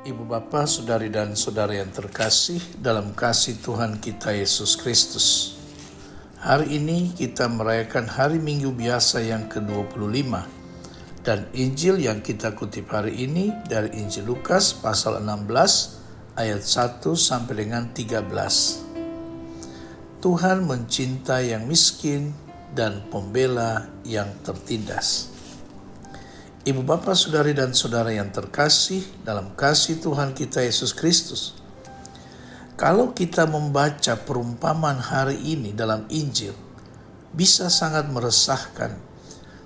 Ibu bapa, saudari dan saudara yang terkasih dalam kasih Tuhan kita Yesus Kristus. Hari ini kita merayakan hari Minggu biasa yang ke-25 dan Injil yang kita kutip hari ini dari Injil Lukas pasal 16 ayat 1 sampai dengan 13. Tuhan mencinta yang miskin dan pembela yang tertindas. Ibu bapa, saudari dan saudara yang terkasih dalam kasih Tuhan kita Yesus Kristus. Kalau kita membaca perumpamaan hari ini dalam Injil, bisa sangat meresahkan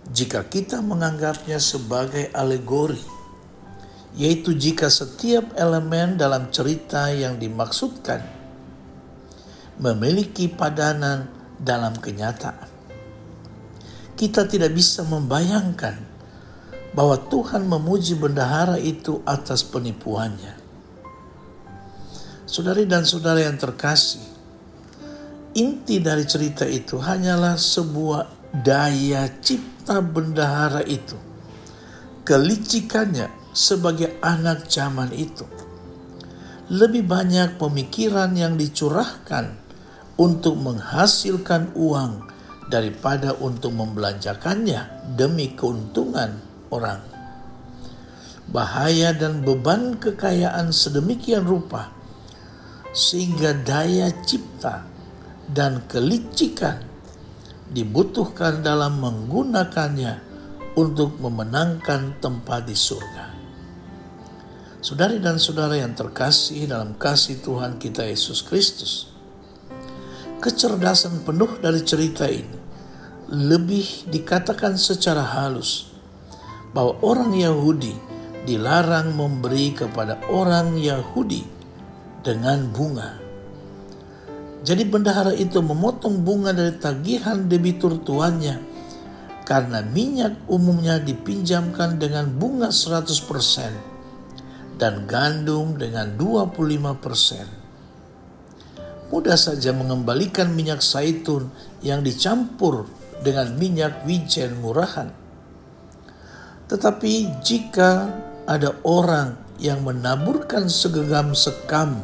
jika kita menganggapnya sebagai alegori, yaitu jika setiap elemen dalam cerita yang dimaksudkan memiliki padanan dalam kenyataan. Kita tidak bisa membayangkan bahwa Tuhan memuji bendahara itu atas penipuannya. Saudari dan saudara yang terkasih, inti dari cerita itu hanyalah sebuah daya cipta bendahara itu, kelicikannya sebagai anak zaman itu. Lebih banyak pemikiran yang dicurahkan untuk menghasilkan uang daripada untuk membelanjakannya demi keuntungan orang. Bahaya dan beban kekayaan sedemikian rupa sehingga daya cipta dan kelicikan dibutuhkan dalam menggunakannya untuk memenangkan tempat di surga. Saudari dan saudara yang terkasih dalam kasih Tuhan kita Yesus Kristus, kecerdasan penuh dari cerita ini lebih dikatakan secara halus bahwa orang Yahudi dilarang memberi kepada orang Yahudi dengan bunga. Jadi bendahara itu memotong bunga dari tagihan debitur tuannya karena minyak umumnya dipinjamkan dengan bunga 100% dan gandum dengan 25%. Mudah saja mengembalikan minyak zaitun yang dicampur dengan minyak wijen murahan. Tetapi jika ada orang yang menaburkan segenggam sekam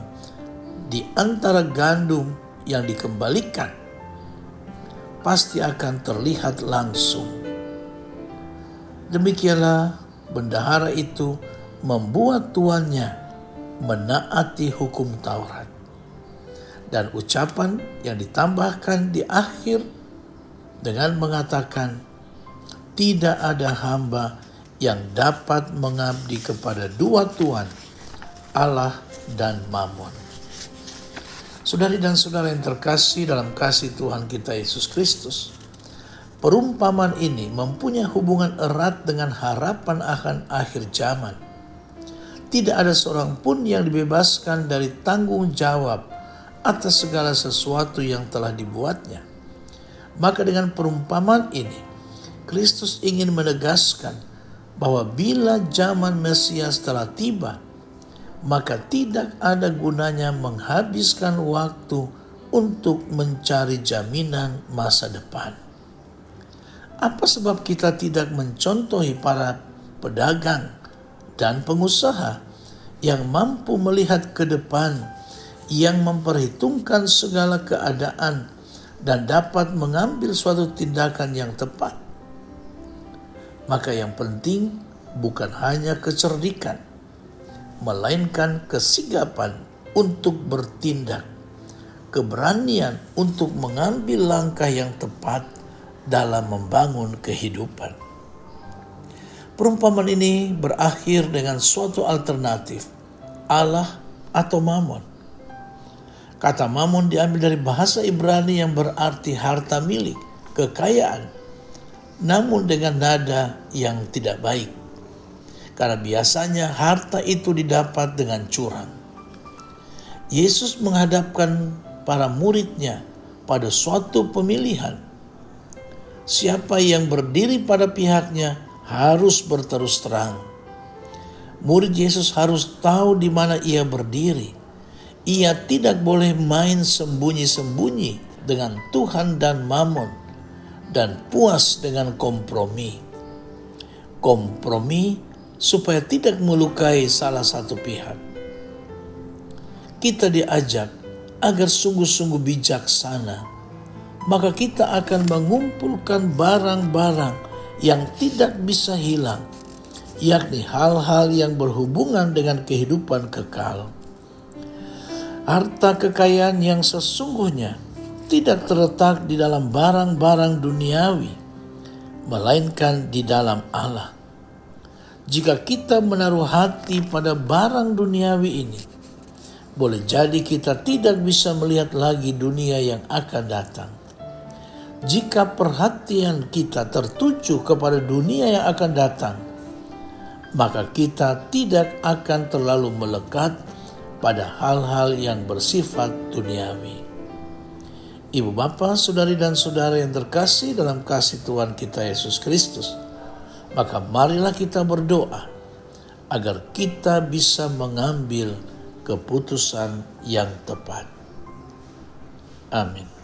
di antara gandum yang dikembalikan, pasti akan terlihat langsung. Demikianlah bendahara itu membuat tuannya menaati hukum Taurat. Dan ucapan yang ditambahkan di akhir dengan mengatakan, tidak ada hamba yang dapat mengabdi kepada dua tuan, Allah dan Mammon. Saudari dan saudara yang terkasih dalam kasih Tuhan kita Yesus Kristus, perumpamaan ini mempunyai hubungan erat dengan harapan akan akhir zaman. Tidak ada seorang pun yang dibebaskan dari tanggung jawab atas segala sesuatu yang telah dibuatnya. Maka dengan perumpamaan ini, Kristus ingin menegaskan bahwa bila zaman Mesias telah tiba, maka tidak ada gunanya menghabiskan waktu untuk mencari jaminan masa depan. Apa sebab kita tidak mencontohi para pedagang dan pengusaha yang mampu melihat ke depan, yang memperhitungkan segala keadaan dan dapat mengambil suatu tindakan yang tepat? Maka yang penting bukan hanya kecerdikan, melainkan kesigapan untuk bertindak, keberanian untuk mengambil langkah yang tepat dalam membangun kehidupan. Perumpamaan ini berakhir dengan suatu alternatif, Allah atau Mammon. Kata Mammon diambil dari bahasa Ibrani yang berarti harta milik, kekayaan, namun dengan nada yang tidak baik. Karena biasanya harta itu didapat dengan curang. Yesus menghadapkan para muridnya pada suatu pemilihan. Siapa yang berdiri pada pihaknya harus berterus terang. Murid Yesus harus tahu di mana ia berdiri. Ia tidak boleh main sembunyi-sembunyi dengan Tuhan dan Mammon dan puas dengan kompromi. Kompromi supaya tidak melukai salah satu pihak. Kita diajak agar sungguh-sungguh bijaksana, maka kita akan mengumpulkan barang-barang yang tidak bisa hilang, yakni hal-hal yang berhubungan dengan kehidupan kekal. Harta kekayaan yang sesungguhnya tidak terletak di dalam barang-barang duniawi, melainkan di dalam Allah. Jika kita menaruh hati pada barang duniawi ini, boleh jadi kita tidak bisa melihat lagi dunia yang akan datang. Jika perhatian kita tertuju kepada dunia yang akan datang, maka kita tidak akan terlalu melekat pada hal-hal yang bersifat duniawi. Ibu bapa, saudari dan saudara yang terkasih dalam kasih Tuhan kita Yesus Kristus, maka marilah kita berdoa agar kita bisa mengambil keputusan yang tepat. Amin.